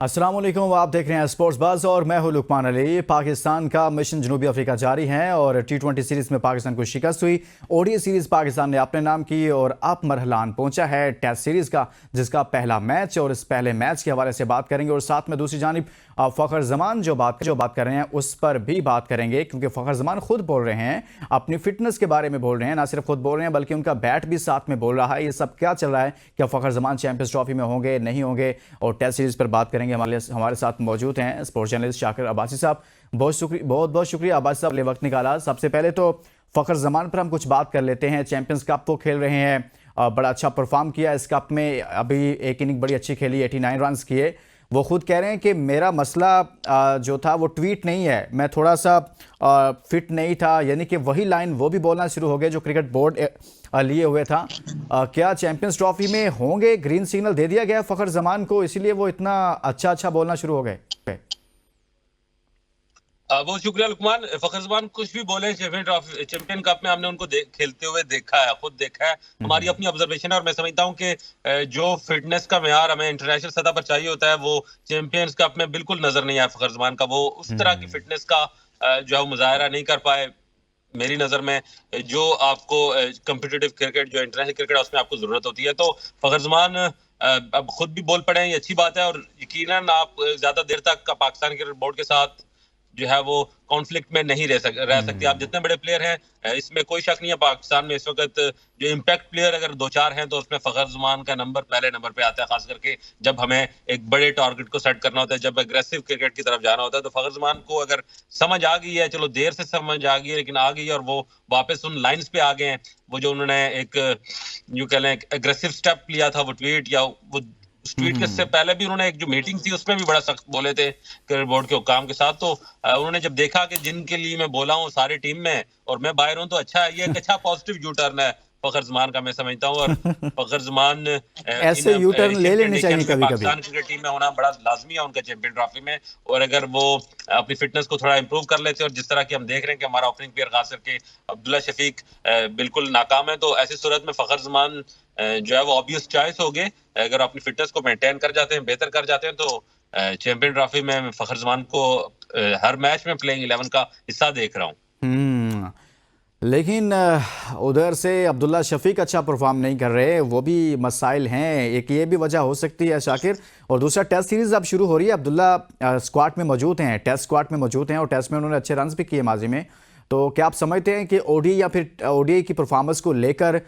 अस्सलाम वालेकुम, आप देख रहे हैं स्पोर्ट्स बज़ और मैं हूं लुकमान अली। पाकिस्तान का मिशन जनूबी अफ्रीका जारी है और T20 सीरीज़ में पाकिस्तान को शिकस्त हुई। ओडीआई सीरीज़ पाकिस्तान ने अपने नाम की और अब मरहलान पहुंचा है टेस्ट सीरीज़ का, जिसका पहला मैच और इस पहले मैच के हवाले से बात करेंगे और साथ में दूसरी जानिब फ़खर जमान जो बात कर रहे हैं उस पर भी बात करेंगे, क्योंकि फ़खर जमान खुद बोल रहे हैं, अपनी फिटनेस के बारे में बोल रहे हैं। ना सिर्फ खुद बोल रहे हैं बल्कि उनका बैट भी साथ में बोल रहा है। ये सब क्या चल रहा है, क्या फ़खर जमान चैंपियंस ट्रॉफी में होंगे नहीं होंगे, और टेस्ट सीरीज़ पर बात करेंगे। हमारे साथ मौजूद हैं स्पोर्ट्स जर्नलिस्ट शाकिर अब्बासी साहब। बहुत शुक्रिया अब्बासी साहब ने वक्त निकाला। सबसे पहले तो फ़खर जमान पर हम कुछ बात कर लेते हैं। चैंपियंस कप वो खेल रहे हैं, बड़ा अच्छा परफॉर्म किया इस कप में। अभी एक इनिंग बड़ी अच्छी खेली, 89 रन किए। वो खुद कह रहे हैं कि मेरा मसला जो था वो ट्वीट नहीं है, मैं थोड़ा सा फिट नहीं था, यानी कि वही लाइन वो भी बोलना शुरू हो गए जो क्रिकेट बोर्ड लिए हुए था। क्या चैंपियंस ट्रॉफी में होंगे? ग्रीन सिग्नल दे दिया गया फ़खर जमान को, इसीलिए वो इतना अच्छा बोलना शुरू हो गए? बहुत शुक्रिया लुकमान। फखर जमान कुछ भी बोले, चैंपियन कप में हमने उनको खेलते हुए देखा है, खुद देखा है। हमारी अपनी ऑब्जर्वेशन है और मैं समझता हूं कि जो फिटनेस का मेयार हमें इंटरनेशनल सतह पर चाहिए होता है वो चैंपियंस कप में बिल्कुल नजर नहीं आया फखर जमान का। वो उस तरह की फिटनेस का जो है मुजाहरा नहीं कर पाए मेरी नजर में। जो आपको कम्पिटिटिव क्रिकेट, जो इंटरनेशनल क्रिकेट है, उसमें आपको जरूरत होती है। तो फखर जमान अब खुद भी बोल पड़े हैं, ये अच्छी बात है। और यकीनन आप ज्यादा देर तक पाकिस्तान क्रिकेट बोर्ड के साथ जो है वो कॉन्फ्लिक्ट में नहीं रह सकते। आप जितने बड़े प्लेयर हैं, इसमें कोई शक नहीं है, पाकिस्तान में इस वक्त जो इम्पैक्ट प्लेयर अगर दो चार हैं तो उसमें फखर जमान का नंबर पहले नंबर पे आता है। खास करके जब हमें एक बड़े टारगेट को सेट करना होता है, जब एग्रेसिव क्रिकेट की तरफ जाना होता है, तो फखर जमान को अगर समझ आ गई है, चलो देर से समझ आ गई है लेकिन आ गई है, और वो वापस उन लाइंस पे आ गए हैं। वो जो उन्होंने एक यूं कह लें एग्रेसिव स्टेप लिया था, वो ट्वीट या वो उस ट्वीट के से पहले भी उन्होंने एक जो मीटिंग थी उसमें भी बड़ा सख्त बोले थे क्रिकेट बोर्ड के हुक्काम के साथ। तो उन्होंने जब देखा कि जिनके लिए मैं बोला हूँ सारी टीम में और मैं बाहर हूँ, तो अच्छा है, ये एक अच्छा पॉजिटिव यू टर्न है फखर जमान का, मैं समझता हूँ। और फखर जमान ऐसे यू टर्न ले लेने चाहिए कभी कभी। पाकिस्तान क्रिकेट टीम में होना बड़ा लाजमी है उनका चैंपियन ट्रॉफी में। और अगर वो अपनी फिटनेस को थोड़ा इंप्रूव कर लेते, और जिस तरह की हम देख रहे हैं कि हमारा ओपनिंग प्लेयर खास करके अब्दुल्ला शफीक बिल्कुल नाकाम है, तो ऐसी सूरत में फखर जमान जो है वो ऑब्वियस चॉइस हो गए। अगर अपनी फिटनेस को मेंटेन कर जाते हैं, बेहतर कर जाते हैं, तो चैंपियन ट्रॉफी में फखर जमान को हर मैच में प्लेइंग 11 का हिस्सा देख रहा हूँ। लेकिन उधर से अब्दुल्ला शफीक अच्छा परफॉर्म नहीं कर रहे, वो भी मसाइल हैं। एक ये भी वजह हो सकती है शाकिर, और दूसरा टेस्ट सीरीज अब शुरू हो रही है। अब्दुल्ला स्क्वाड में मौजूद हैं, टेस्ट स्क्वाड में मौजूद हैं, और टेस्ट में उन्होंने अच्छे रन भी किए माजी में। तो क्या आप समझते हैं कि ओडी या फिर ओडीआई की परफॉर्मेंस को लेकर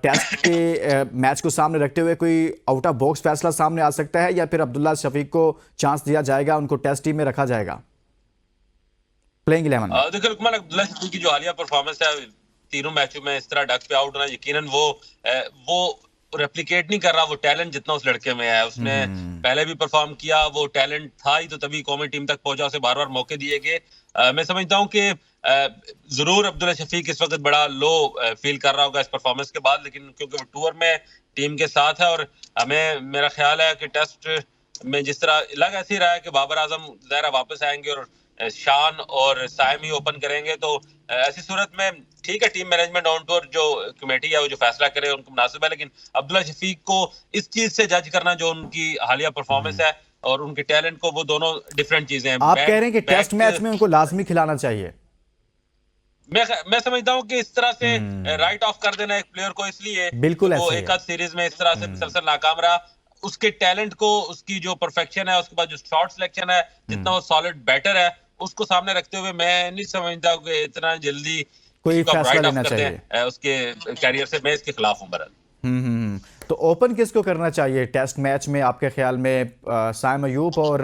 टेस्ट के मैच को सामने रखते हुए कोई आउट ऑफ बॉक्स फैसला सामने आ सकता है, या फिर अब्दुल्ला शफीक को चांस दिया जाएगा, उनको टेस्ट टीम में रखा जाएगा प्लेइंग 11 में? देखिए लुकमान, अब्दुल्ला शफीक की जो हालिया परफॉर्मेंस है, तीनों मैचों में इस तरह डक पे आउट होना, यकीनन वो रेप्लिकेट नहीं कर रहा वो टैलेंट जितना उस लड़के में है। उसने पहले भी परफॉर्म किया, वो टैलेंट था ही तो तभी कौमी टीम तक पहुंचा, उसे बार बार मौके दिए गए। मैं समझता हूं कि जरूर अब्दुल्ला शफीक इस वक्त बड़ा लो फील कर रहा होगा इस परफॉर्मेंस के बाद, लेकिन क्योंकि वो टूर में टीम के साथ है, और हमें मेरा ख्याल है कि टेस्ट में जिस तरह लग ऐसे ही रहा है कि बाबर आजम ज़ाहिर वापस आएंगे और शान और साइम ही ओपन करेंगे, तो ऐसी सूरत में ठीक है, टीम मैनेजमेंट ऑन टूर जो कमेटी है वो जो फैसला करे उनको मुनासिब है। लेकिन अब्दुल्ला शफीक को इस चीज से जज करना, जो उनकी हालिया परफॉर्मेंस है और उनके टैलेंट को, वो दोनों डिफरेंट चीजें हैं। आप कह रहे हैं कि टेस्ट मैच में उनको लाजमी खिलाना चाहिए? मैं समझता हूं कि इस तरह से राइट ऑफ कर देना एक प्लेयर को, इसलिए बिल्कुल वो ऐसे एक आध सीरीज में इस तरह से मुसलसल नाकाम रहा। उसके टैलेंट को, उसकी जो परफेक्शन है, उसके बाद जो शॉट सिलेक्शन है, जितना वो सॉलिड बैटर है, उसको सामने रखते हुए मैं नहीं समझता कि इतना जल्दी कोई फैसला लेना चाहिए उसके कैरियर से। मैं इसके खिलाफ हूं बरल। तो ओपन किसको करना चाहिए टेस्ट मैच में आपके ख्याल में? साइम अयूब और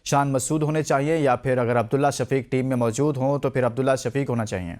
शान मसूद होने चाहिए, या फिर अगर अब्दुल्ला शफीक टीम में मौजूद हों तो फिर अब्दुल्ला शफीक होना चाहिए?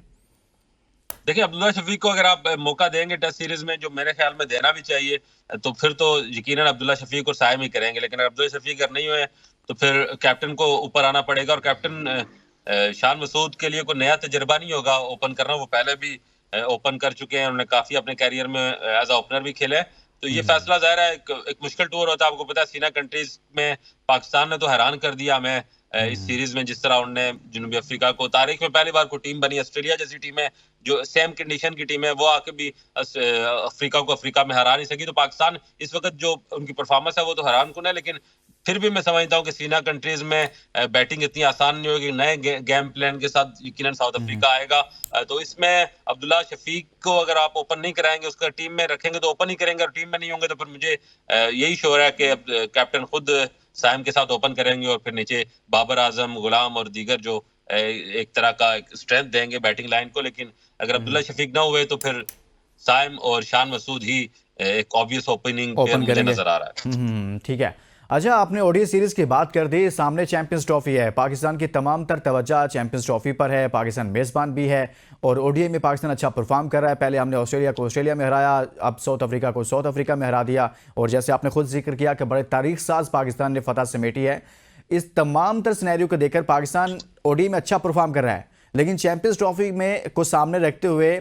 देखिए, अब्दुल्ला शफीक को अगर आप मौका देंगे टेस्ट सीरीज में, जो मेरे ख्याल में देना भी चाहिए, तो फिर तो यकीनन अब्दुल्ला शफीक और साइम ही करेंगे। लेकिन अगर अब्दुल्ला शफीक अगर नहीं हुए तो फिर कैप्टन को ऊपर आना पड़ेगा, और कैप्टन शान मसूद के लिए कोई नया तजर्बा नहीं होगा ओपन करना। वो पहले भी ओपन कर चुके हैं, उन्होंने काफी अपने कैरियर में एज अ ओपनर भी खेले। तो ये फैसला ज़ाहिर है एक मुश्किल टूर होता है। आपको पता है सीना कंट्रीज में पाकिस्तान ने तो हैरान कर दिया हमें इस सीरीज में, जिस तरह उन्होंने जनूबी अफ्रीका को, तारीख में पहली बार कोई टीम बनी, ऑस्ट्रेलिया जैसी टीम है जो सेम कंडीशन की टीम है, वो आके भी अफ्रीका को अफ्रीका में हरा नहीं सकी। तो पाकिस्तान इस वक्त जो उनकी परफॉर्मेंस है वो तो हैरान कुन है, लेकिन फिर भी मैं समझता हूं कि सीना कंट्रीज में बैटिंग इतनी आसान नहीं होगी। नए गेम प्लान के साथ यकीनन साउथ अफ्रीका आएगा। तो इसमें अब्दुल्ला शफीक को अगर आप ओपन नहीं कराएंगे, उसका टीम में रखेंगे तो ओपन ही करेंगे, और टीम में नहीं होंगे तो फिर मुझे यही श्योर है कि कैप्टन खुद साइम के साथ ओपन करेंगे और फिर नीचे बाबर आजम, गुलाम और दीगर जो एक तरह का स्ट्रेंथ देंगे बैटिंग लाइन को। लेकिन अगर अब्दुल्ला शफीक ना हुए तो फिर साइम और शान मसूद ही एक ऑब्वियस ओपनिंग प्लेयर ओपन मुझे करेंगे। नजर आ रहा है। ठीक है। अच्छा, आपने ओडीआई सीरीज की बात कर दी, सामने चैंपियंस ट्रॉफी है, पाकिस्तान की तमाम तर तवज्जो चैंपियंस ट्रॉफी पर है, पाकिस्तान मेज़बान भी है और ओडीआई में पाकिस्तान अच्छा परफॉर्म कर रहा है। पहले हमने ऑस्ट्रेलिया को ऑस्ट्रेलिया में हराया, अब साउथ अफ्रीका को साउथ अफ्रीका में हरा दिया, और जैसे आपने खुद जिक्र किया कि बड़े तारीख साज पाकिस्तान ने फतह समेटी है। इस तमाम तर सिनेरियो को देखकर पाकिस्तान ओडीआई में अच्छा परफॉर्म कर रहा है, लेकिन चैंपियंस ट्रॉफी में को सामने रखते हुए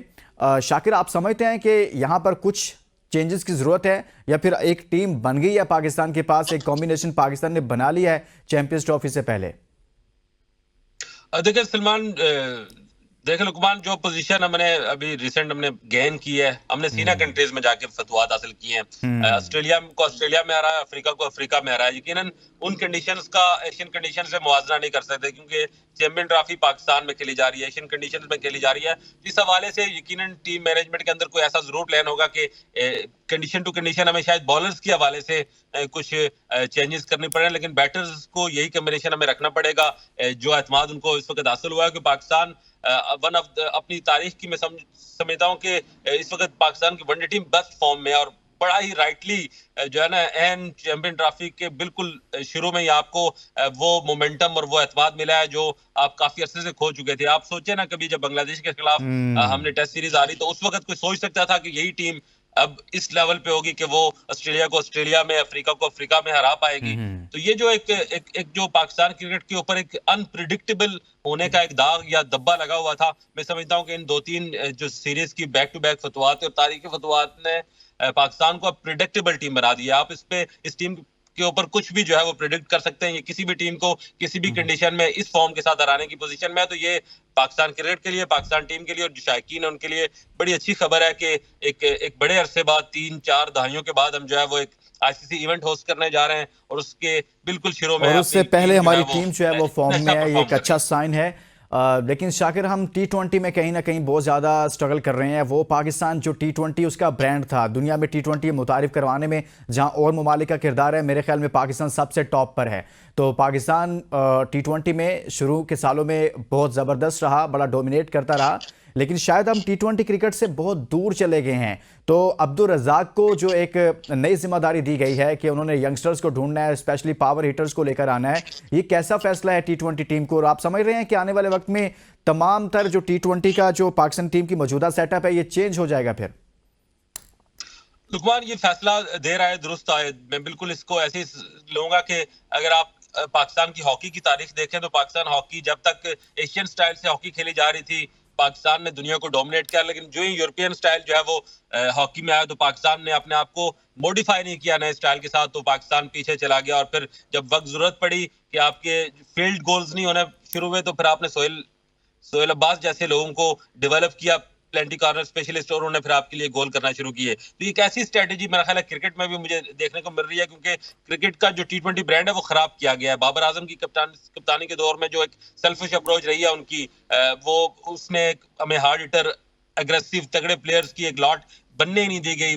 शाकिर, आप समझते हैं कि यहाँ पर कुछ चेंजेस की जरूरत है, या फिर एक टीम बन गई है पाकिस्तान के पास, एक कॉम्बिनेशन पाकिस्तान ने बना लिया है चैंपियंस ट्रॉफी से पहले? देखिए सलमान, देखिए लुकमान, जो पोजीशन हमने अभी रिसेंट हमने गेन की है, हमने सीना कंट्रीज में जाके फतवात हासिल किए हैं। ऑस्ट्रेलिया को ऑस्ट्रेलिया में हराया, अफ्रीका को अफ्रीका में हराया। यकीनन उन कंडीशंस का एशियन कंडीशन से मुआवजा नहीं कर सकते, क्योंकि चैंपियन ट्रॉफी पाकिस्तान में खेली जा रही है, एशियन कंडीशंस में खेली जा रही है। इस हवाले से यकीनन टीम मैनेजमेंट के अंदर कोई ऐसा जरूर प्लान होगा कि कंडीशन टू कंडीशन हमें शायद बॉलर्स के हवाले से कुछ चेंजेस करने पड़े, लेकिन बैटर्स को यही कॉम्बिनेशन हमें रखना पड़ेगा। जो एतमाद उनको इस वक्त हासिल हुआ है कि पाकिस्तान वन ऑफ अपनी तारीख की मैं समझता हूँ कि इस वक्त पाकिस्तान की वनडे टीम बेस्ट फॉर्म में है, और बड़ा ही राइटली जो है ना एन चैंपियन ट्रॉफी के बिल्कुल शुरू में ही आपको वो मोमेंटम और वो एतमाद मिला है जो आप काफी अरसे से खो चुके थे। आप सोचे ना, कभी जब बांग्लादेश के खिलाफ हमने टेस्ट सीरीज आ रही तो उस वक्त कोई सोच सकता था कि यही टीम अब इस लेवल पे होगी कि वो ऑस्ट्रेलिया को ऑस्ट्रेलिया में, अफ्रीका को अफ्रीका में हरा पाएगी। तो ये जो एक जो पाकिस्तान क्रिकेट के ऊपर एक अनप्रिडिक्टेबल होने का एक दाग या धब्बा लगा हुआ था, मैं समझता हूँ कि इन 2-3 जो सीरीज की बैक टू बैक फतवात और तारीखी फतवात ने पाकिस्तान को अब प्रिडिक्टेबल टीम बना दी है। आप इस टीम के ऊपर कुछ भी जो है वो प्रिडिक्ट कर सकते हैं। ये किसी भी टीम को किसी भी कंडीशन में इस फॉर्म के साथ हराने की पोजीशन में है। तो ये पाकिस्तान क्रिकेट के लिए, पाकिस्तान टीम के लिए और जो शायकीन है उनके लिए बड़ी अच्छी खबर है कि एक बड़े अरसे बाद, 3-4 दहाइयों के बाद हम जो है वो एक आईसीसी इवेंट होस्ट करने जा रहे हैं, और उसके बिल्कुल शुरू में, और उससे पहले हमारी टीम जो है वो फॉर्म में है, ये एक अच्छा अच्छा साइन है। लेकिन शाकिर, हम T20 में कहीं ना कहीं बहुत ज़्यादा स्ट्रगल कर रहे हैं। वो पाकिस्तान जो T20 उसका ब्रांड था, दुनिया में T20 मुतारिफ करवाने में जहां और ममालिक का किरदार है, मेरे ख्याल में पाकिस्तान सबसे टॉप पर है। तो पाकिस्तान T20 में शुरू के सालों में बहुत ज़बरदस्त रहा, बड़ा डोमिनेट करता रहा, लेकिन शायद हम T20 क्रिकेट से बहुत दूर चले गए हैं। तो अब्दुल रज़ाक को जो एक नई जिम्मेदारी दी गई है कि उन्होंने यंगस्टर्स को ढूंढना है, स्पेशली पावर हिटर्स को लेकर आना है, ये कैसा फैसला है T20 टीम को? और आप समझ रहे हैं कि आने वाले वक्त में तमाम तर जो T20 का जो पाकिस्तान टीम की मौजूदा सेटअप है, ये चेंज हो जाएगा फिर? लुकमान, ये फैसला दे रहा है, दुरुस्त है। मैं बिल्कुल इसको ऐसे ही लूंगा कि अगर आप पाकिस्तान की हॉकी की तारीख देखें तो पाकिस्तान हॉकी जब तक एशियन स्टाइल से हॉकी खेली जा रही थी, पाकिस्तान ने दुनिया को डोमिनेट किया। लेकिन जो ही यूरोपियन स्टाइल जो है वो हॉकी में आया तो पाकिस्तान ने अपने आप को मॉडिफाई नहीं किया नए स्टाइल के साथ, तो पाकिस्तान पीछे चला गया। और फिर जब वक्त जरूरत पड़ी कि आपके फील्ड गोल्स नहीं होने शुरू हुए, तो फिर आपने सोहेल अब्बास जैसे लोगों को डेवलप किया, प्लेंटी कॉर्नर स्पेशलिस्ट, और उन्होंने फिर आपके लिए गोल करना शुरू किए। तो ये एक ऐसी स्ट्रेटेजी मेरा ख्याल है क्रिकेट में भी मुझे देखने को मिल रही है, क्योंकि क्रिकेट का जो T20 ब्रांड है वो खराब किया गया है। बाबर आजम की कप्तानी के दौर में जो एक सेल्फिश अप्रोच रही है उनकी, वो उसने हमें हार्ड हिटर, अग्रेसिव तगड़े प्लेयर्स की एक लॉट बनने ही नहीं दी गई।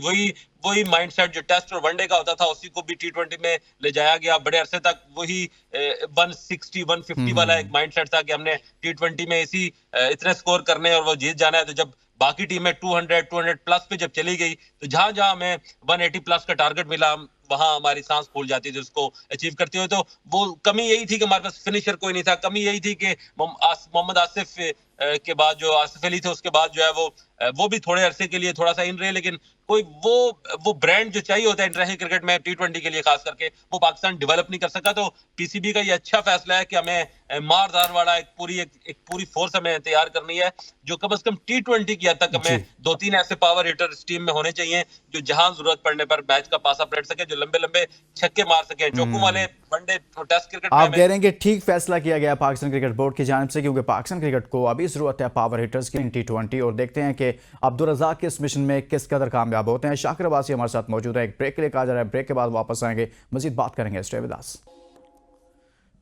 वही माइंडसेट जो टेस्ट और वनडे का होता था, उसी को भी T20 में ले जाया गया। बड़े अरसे तक वही 160 150 वाला एक माइंडसेट था कि हमने T20 में इतने स्कोर करने और वो जीत जाना है। तो जब बाकी टीमें 200 प्लस पे जब चली गई, तो जहां जहां हमें 180 प्लस का टारगेट मिला, वहां हमारी सांस फूल जाती थी उसको अचीव करते हुए। तो वो कमी यही थी कि हमारे पास फिनिशर कोई नहीं था। कमी यही थी कि मोहम्मद आसिफ के बाद जो आसिफ अली थे, उसके बाद जो है वो भी थोड़े अरसे के लिए थोड़ा सा इन रहे, लेकिन कोई वो ब्रांड जो चाहिए होता है इंटरनेशनल क्रिकेट में T20 के लिए खास करके, वो पाकिस्तान डेवलप नहीं कर सका। तो पीसीबी का ये अच्छा फैसला है कि हमें मारदार वाला एक पूरी फोर्स हमें तैयार करनी है, जो कम से कम T20 की हद तक हमें 2-3 ऐसे पावर हिटर इस टीम में होने चाहिए जो जहां जरूरत पड़ने पर मैच का पासा पलट सके, जो लंबे छक्के मार सके, चौकों वाले वनडे टेस्ट क्रिकेट में। आप कह रहे हैं कि ठीक फैसला किया गया पाकिस्तान क्रिकेट बोर्ड की जानिब से, क्योंकि पाकिस्तान क्रिकेट को अभी जरूरत है पावर हिटर्स की T20, और देखते हैं कि अब्दुल रज़ाक के इस मिशन में किस कदर कामयाब होते हैं। शाकिर अब्बासी हमारे साथ मौजूद है, एक ब्रेक के लिए कहा जा रहा है, ब्रेक के बाद वापस आएंगे, मजीद बात करेंगे। Stay with us.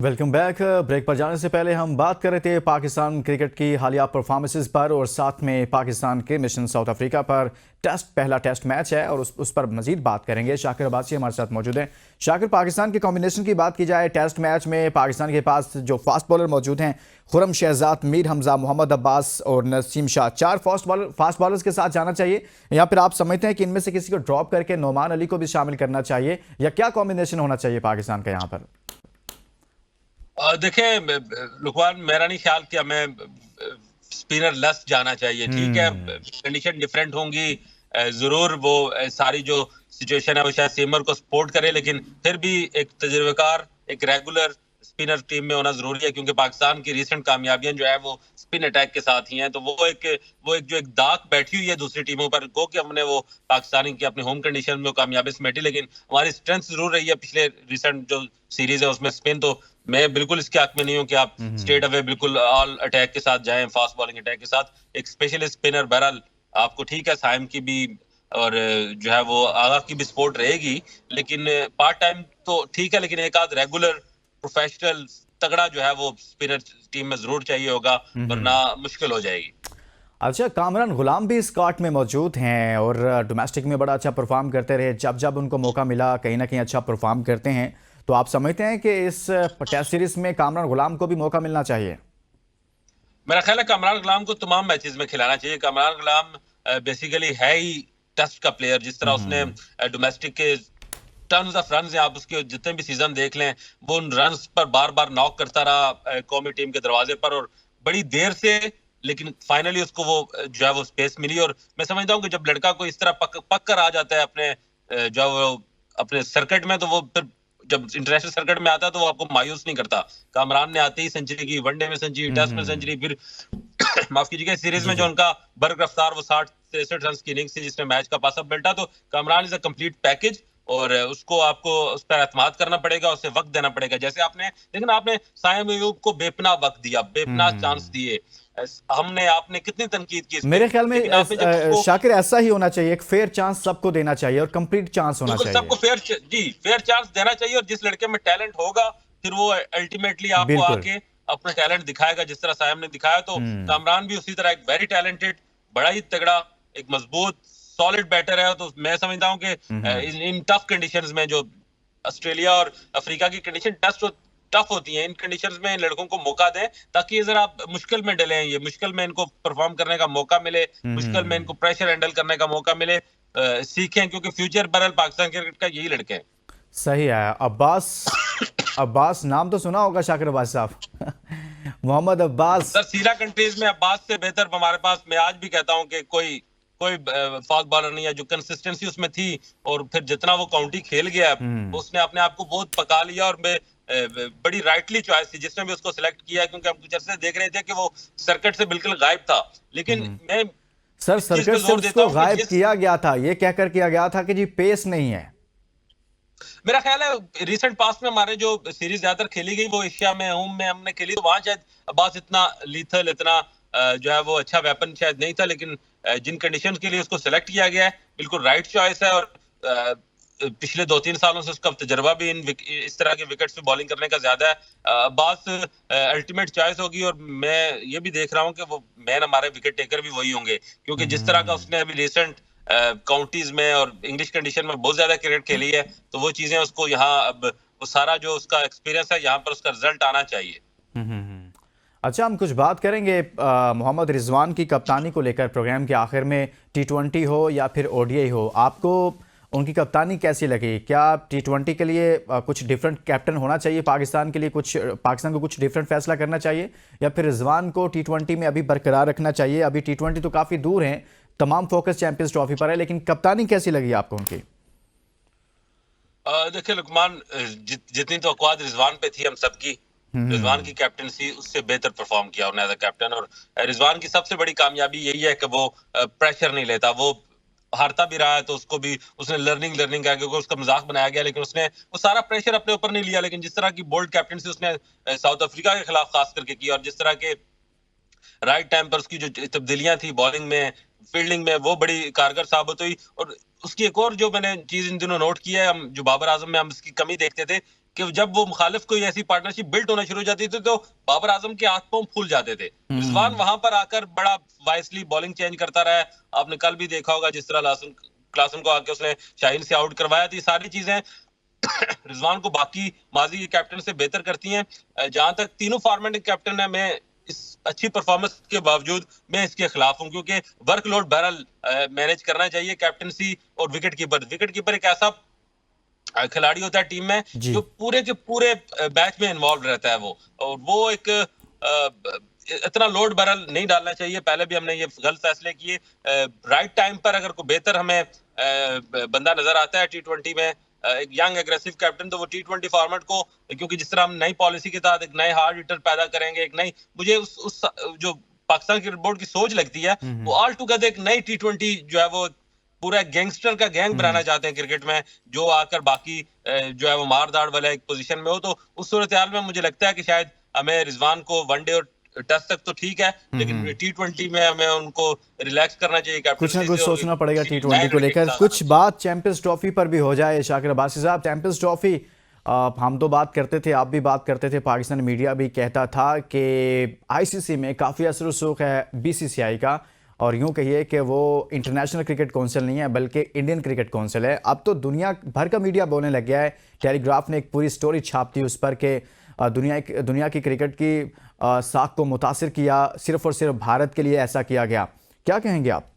Welcome back. Break पर जाने से पहले हम बात कर रहे थे पाकिस्तान क्रिकेट की हालिया परफॉर्मेंसेस पर और साथ में पाकिस्तान के मिशन साउथ अफ्रीका पर पहला टेस्ट मैच है और उस पर मजीद बात करेंगे। शाकिर अब्बासी हमारे साथ मौजूद हैं। शाकिर, पाकिस्तान के कॉम्बिनेशन की बात की जाए टेस्ट मैच में पाकिस्तान के पास जो फास्ट बॉलर मौजूद हैं, खुरम शहजाद, मीर हमजा, मोहम्मद अब्बास और नसीम शाह, 4 फास्ट बॉलर्स के साथ जाना चाहिए या फिर आप समझते हैं कि इनमें से किसी को ड्रॉप करके नोमान अली को भी शामिल करना चाहिए, या क्या कॉम्बिनेशन होना चाहिए पाकिस्तान का यहाँ पर? देखिए लुकमान, मेरा नहीं ख्याल कि हमें स्पिनर लेस जाना चाहिए। ठीक है, कंडीशन डिफरेंट होंगी, जरूर वो सारी जो सिचुएशन है वो शायद सीमर को सपोर्ट करे, लेकिन फिर भी एक तजुर्बेकार, एक रेगुलर स्पिनर टीम में होना जरूरी है, क्योंकि पाकिस्तान की रिसेंट कामयाबियां जो है वो स्पिन अटैक के साथ ही हैं। तो वो एक जो एक दाग बैठी हुई है दूसरी टीमों पर, को कि हमने वो पाकिस्तानी की अपने होम कंडीशन में कामयाबी समेटी, लेकिन हमारी स्ट्रेंथ जरूर रही है पिछले रिसेंट जो सीरीज है उसमें स्पिन। तो मैं बिल्कुल इसके हक में नहीं हूं कि आप स्ट्रेट अवे बिल्कुल ऑल अटैक के साथ जाएं, फास्ट बॉलिंग अटैक के साथ। एक स्पेशलिस्ट स्पिनर, बहरहाल आपको ठीक है साइम की भी और जो है वो आगा की भी सपोर्ट रहेगी, लेकिन पार्ट टाइम तो ठीक है, लेकिन एक आध रेगुलर प्रोफेशनल तगड़ा जो है वो स्पिनर टीम में जरूर चाहिए होगा, वरना मुश्किल हो जाएगी। अच्छा, कामरान गुलाम भी स्कॉट में मौजूद हैं और डोमेस्टिक में बड़ा अच्छा परफॉर्म करते रहे, जब जब उनको मौका मिला कहीं ना कहीं अच्छा परफॉर्म करते हैं। तो आप समझते हैं कि इस टेस्ट सीरीज में कामरान गुलाम को भी मौका मिलना चाहिए? मेरा ख्याल है कामरान गुलाम को तमाम मैचेस में खिलाना चाहिए। कामरान गुलाम बेसिकली है ही टेस्ट का प्लेयर। जिस तरह उसने डोमेस्टिक के टन्स ऑफ रन्स हैं, आप उसके जितने भी सीजन देख लें, वो उन रन्स पर बार बार नॉक करता रहा कौमी टीम के दरवाजे पर, और बड़ी देर से, लेकिन फाइनली उसको वो जो है वो स्पेस मिली। और मैं समझता हूँ कि जब लड़का को इस तरह पक कर आ जाता है अपने जो है वो अपने सर्किट में, तो वो फिर जब इंटरनेशनल सर्किट में आता है तो वो आपको मायूस नहीं करता। कामरान ने आते ही सेंचुरी की, वनडे में सेंचुरी, टेस्ट में सेंचुरी, फिर माफ कीजिएगा सीरीज में जो उनका बर्ग रफ्तार वो 60-63 रन की इनिंग्स थी जिसने मैच का पास अप बेल्टा। तो Kamran is a complete package और उसको आपको उस पर एतमाद करना पड़ेगा, उसे वक्त देना पड़ेगा। जैसे आपने साइम अयूब को बेपना वक्त दिया, बेपना चांस दिए, आपने कितनी तनकीद की इस पे, मेरे ख्याल में लेकिन आपने जब उसको शाकिर ऐसा ही होना चाहिए, एक फेयर चांस सबको देना चाहिए और कंप्लीट चांस होना बिल्कुल चाहिए। सबको फेयर चांस देना चाहिए, और जिस लड़के में टैलेंट होगा फिर वो अल्टीमेटली आपको बिल्कुल। आके अपना टैलेंट दिखाएगा, जिस तरह सायम ने दिखाया। तो कामरान भी उसी तरह एक वेरी टैलेंटेड, बड़ा ही तगड़ा, एक मजबूत सॉलिड बैटर है। तो मैं समझता हूं कि इन टफ कंडीशंस में, जो ऑस्ट्रेलिया और अफ्रीका की कंडीशन टफ होती हैं, इन कंडीशंस में इन लड़कों को मौका दें, ताकि जरा मुश्किल में डलें, ये मुश्किल में इनको परफॉर्म करने का मौका मिले, मुश्किल में इनको प्रेशर हैंडल करने का मौका मिले, सीखें, क्योंकि फ्यूचर बहरहाल पाकिस्तान क्रिकेट का यही लड़के हैं। सही है। अब्बास नाम तो सुना होगा शाकिर अब्बास साहब। मोहम्मद अब्बास। सर, सीरा कंट्रीज में अब्बास से बेहतर हमारे पास, मैं आज भी कहता हूं कि कोई फास्ट बॉलर नहीं है। जो कंसिस्टेंसी उसमें थी और फिर जितना वो काउंटी खेल गया, उसने अपने आप को बहुत पका लिया, और बड़ी राइटली चॉइस थी जिसने भी उसको सिलेक्ट किया, क्योंकि हम कुछ अर्से देख रहे थे कि वो सर्किट से बिल्कुल गायब था। लेकिन मैं सर, सर्किट से उसको गायब किया गया था, ये कहकर किया गया था कि जी पेस नहीं है। मेरा ख्याल है रिसेंट पास्ट में हमारे जो सीरीज ज्यादातर खेली गई वो एशिया में, होम में हमने खेली, तो वहां शायद अब्बास इतना लीथल, इतना जो है वो अच्छा वेपन शायद नहीं था। लेकिन जिन कंडीशंस के लिए उसको सिलेक्ट किया गया है, बिल्कुल राइट चॉइस है। और पिछले 2-3 सालों से उसका तजर्बा भी इस तरह के विकेट्स पे बॉलिंग करने का ज्यादा है। अब्बास अल्टीमेट चॉइस होगी, और मैं ये भी देख रहा हूँ कि वो मैन हमारे विकेट टेकर भी वही होंगे, क्योंकि जिस तरह का उसने अभी रिसेंट काउंटीज में और इंग्लिश कंडीशन में बहुत ज्यादा क्रिकेट खेली है, तो वो चीजें उसको यहाँ अब वो सारा जो उसका एक्सपीरियंस है यहाँ पर उसका रिजल्ट आना चाहिए। अच्छा, हम कुछ बात करेंगे मोहम्मद रिजवान की कप्तानी को लेकर। प्रोग्राम के आखिर में T20 हो या फिर ODI हो, आपको उनकी कप्तानी कैसी लगी? क्या T20 के लिए कुछ डिफरेंट कैप्टन होना चाहिए पाकिस्तान के लिए, पाकिस्तान को कुछ डिफरेंट फैसला करना चाहिए, या फिर रिजवान को T20 में अभी बरकरार रखना चाहिए? अभी T20 तो काफ़ी दूर हैं, तमाम फोकस चैंपियंस ट्रॉफी पर है, लेकिन कप्तानी कैसी लगी आपको उनकी? देखिए लुकमान, जितनी तो अक़वाद रिजवान पे थी हम सबकी, रिजवान की कैप्टनसी उससे बेहतर परफॉर्म किया उन्होंने एज अ कैप्टन। और रिजवान की सबसे बड़ी कामयाबी यही है कि वो प्रेशर नहीं लेता। वो हारता भी रहा है तो उसको भी उसने लर्निंग किया, क्योंकि उसका मजाक बनाया गया, लेकिन उसने वो सारा प्रेशर अपने ऊपर नहीं लिया। लेकिन जिस तरह की बोल्ड कैप्टनसी उसने साउथ अफ्रीका के खिलाफ खास करके की, और जिस तरह के राइट टाइम पर उसकी जो तब्दीलियां थी बॉलिंग में, फील्डिंग में, वो बड़ी कारगर साबित हुई। और उसकी एक और जो मैंने चीज इन दिनों नोट की है, हम जो बाबर आजम में हम इसकी कमी देखते थे, कि जब वो मुखालिफ कोई ऐसी पार्टनरशिप बिल्ट होना शुरू हो जाती थी तो बाबर आजम के हाथ पांव फूल जाते थे। रिजवान वहां पर आकर बड़ा वाइसली बॉलिंग चेंज करता रहा है। आपने कल भी देखा होगा जिस तरह क्लासन को आके उसने शाहीन से आउट करवाया थी। सारी चीजें रिजवान को बाकी माजी के कैप्टन से बेहतर करती हैं। जहां तक तीनों फॉर्मेट के कैप्टन है, मैं इस अच्छी परफॉर्मेंस के बावजूद मैं इसके खिलाफ हूं, क्योंकि वर्कलोड बहरहाल मैनेज करना चाहिए। कैप्टनसी और विकेट कीपर एक ऐसा खिलाड़ी होता है टीम में जो पूरे के पूरे मैच में इन्वॉल्व रहता है वो एक इतना लोड बहरहाल नहीं डालना चाहिए। पहले भी हमने ये गलत फैसले किए। राइट टाइम पर अगर कोई बेहतर हमें बंदा नजर आता है T20 में, एक यंग एग्रेसिव कैप्टन, तो वो T20 फॉर्मेट को, क्योंकि जिस तरह हम नई पॉलिसी के तहत एक नए हार्ड हिटर पैदा करेंगे, एक नई, मुझे उस जो पाकिस्तान क्रिकेट बोर्ड की सोच लगती है वो ऑल टुगेदर एक नई T20 जो है वो पूरा गैंगस्टर का गैंग बनाना चाहते हैं क्रिकेट में, जो आकर बाकी जो है वो मारदाड़ वाला एक पोजीशन में हो। तो उस सूरत हाल में मुझे लगता है कि शायद हमें रिजवान को वनडे और टेस्ट तक तो ठीक है, लेकिन T20 में हमें उनको रिलैक्स करना चाहिए। कुछ ना कुछ सोचना पड़ेगा T20 को लेकर। कुछ बात चैंपियंस ट्रॉफी पर भी हो जाए। शाकिर अब्बासी साहब, चैंपियंस ट्रॉफी हम तो बात करते थे, आप भी बात करते थे, पाकिस्तान मीडिया भी कहता था कि ICC में काफ़ी असर रसूख है BCCI का, और यूँ कहिए कि वो इंटरनेशनल क्रिकेट काउंसिल नहीं है बल्कि इंडियन क्रिकेट काउंसिल है। अब तो दुनिया भर का मीडिया बोलने लग गया है। टेलीग्राफ ने एक पूरी स्टोरी छाप दी उस पर कि दुनिया की क्रिकेट की साख को मुतासिर किया, सिर्फ और सिर्फ भारत के लिए ऐसा किया गया। क्या कहेंगे आप?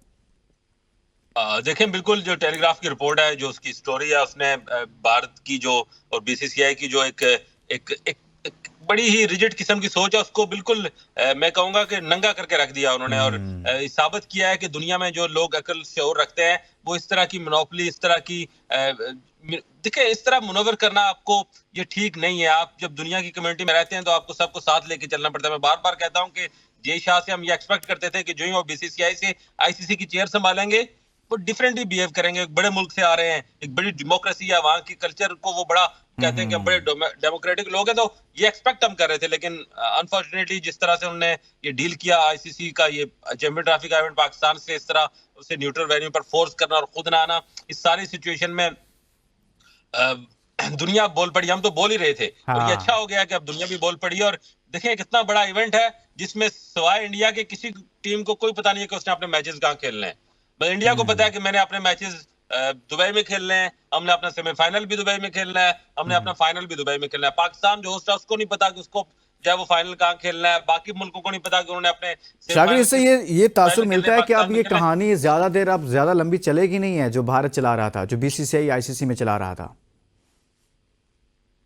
देखें, बिल्कुल जो टेलीग्राफ की रिपोर्ट है, जो उसकी स्टोरी है, उसने भारत की जो और BCCI की जो एक बड़ी ही रिजिड किस्म की सोच है उसको बिल्कुल मैं कहूंगा कि नंगा करके रख दिया उन्होंने, और साबित किया है कि दुनिया में जो लोग अकल शऊर रखते हैं वो इस तरह की मोनोपोली, इस तरह की देखिए, इस तरह मुनव्वर करना आपको ये ठीक नहीं है। आप जब दुनिया की कम्युनिटी में रहते हैं तो आपको सबको साथ लेके चलना पड़ता है। मैं बार बार कहता हूं कि जय शाह से हम ये एक्सपेक्ट करते थे कि जो ही वो BCCI से ICC की चेयर संभालेंगे वो डिफरेंटली बिहेव करेंगे। एक बड़े मुल्क से आ रहे हैं, एक बड़ी डेमोक्रेसी है, वहां की कल्चर को वो बड़ा कहते हैं कि हम बड़े डेमोक्रेटिक लोग हैं, तो ये एक्सपेक्ट हम कर रहे थे। लेकिन अनफॉर्चुनेटली जिस तरह से उन्होंने ये डील किया ICC का, ये चैंपियन ट्रॉफी का इवेंट पाकिस्तान से इस तरह उसे न्यूट्रल वेन्यू पर फोर्स करना और खुद ना आना, इस सारी सिचुएशन में दुनिया बोल पड़ी। हम तो बोल ही रहे थे, और ये अच्छा हो गया कि अब दुनिया भी बोल पड़ी। और देखिए, कितना बड़ा इवेंट है जिसमें सिवाय इंडिया के किसी टीम को कोई पता नहीं है कि उसने अपने मैचेस कहाँ खेलने हैं। बस इंडिया को पता है कि मैंने अपने मैचेस दुबई में खेलने हैं, हमने अपना सेमीफाइनल भी दुबई में खेलना है, हमने अपना फाइनल भी दुबई में खेलना है। पाकिस्तान जो होस्ट है उसको नहीं पता कि उसको जो है वो फाइनल कहाँ खेलना है। बाकी मुल्कों को नहीं पता कि उन्होंने अपने शाकिर, इससे ये तासुर मिलता है कि अब ये कहानी ज्यादा लंबी चलेगी नहीं है जो भारत चला रहा था, जो BCCI ICC में चला रहा था।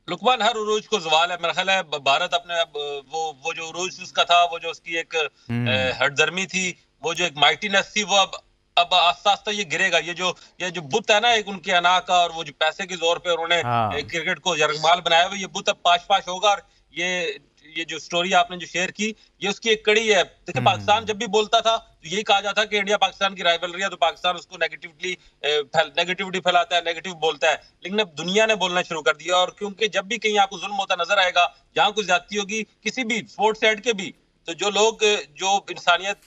लुकमान, हर उरूज को ज़वाल है। मेरा ख्याल है भारत अपने वो जो उरूज उसका था, वो जो उसकी एक हटदर्मी थी, वो जो एक माइटीनेस थी, वो अब आस्ता आस्ता ये गिरेगा। ये जो बुत है ना एक उनके अना का, और वो जो पैसे के जोर पे उन्होंने क्रिकेट को यरगमाल बनाया हुआ, ये बुत अब पाश पाश होगा। और ये जो स्टोरी आपने जो शेयर की, ये उसकी एक कड़ी है। देखिए, पाकिस्तान जब भी बोलता था तो यही कहा जाता कि इंडिया पाकिस्तान की राइवलरी है, तो पाकिस्तान उसको नेगेटिविटी फैलाता है, नेगेटिव बोलता है। लेकिन अब दुनिया ने बोलना शुरू कर दिया, और क्योंकि जब भी कहीं आपको जुल्म होता नजर आएगा, जहां कुछ ज्यादती होगी किसी भी स्पोर्ट्स साइड के भी, तो जो लोग जो इंसानियत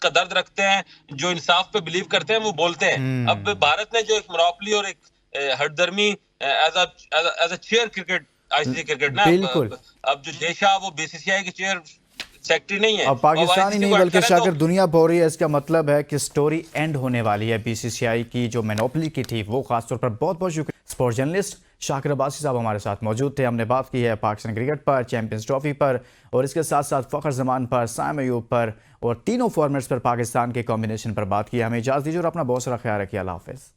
का दर्द रखते हैं, जो इंसाफ पे बिलीव करते हैं, वो बोलते हैं। अब भारत ने जो एक मोनोपोली और एक हटदर्मी as a chair cricket ICC cricket ना, अब जो देशा वो BCCI की चेयर सेक्रेटरी नहीं है, और पाकिस्तान ही नहीं बल्कि शाकिर दुनिया बोल रही है। इसका मतलब है कि स्टोरी एंड होने वाली है। BCCI की जो मोनोपोली की थी वो, खासतौर पर बहुत बहुत शुक्रिया। स्पोर्ट्स जर्नलिस्ट शाकिर अब्बासी साहब हमारे साथ मौजूद थे। हमने बात की है पाकिस्तान क्रिकेट पर, चैंपियंस ट्रॉफी पर, और इसके साथ साथ फ़खर ज़मान पर, साइम अयूब पर, और तीनों फॉर्मेट्स पर पाकिस्तान के कॉम्बिनेशन पर बात की। हमें इजाज़त दीजिए और अपना बहुत सारा ख्याल रखिए। अल्लाह हाफ़िज़।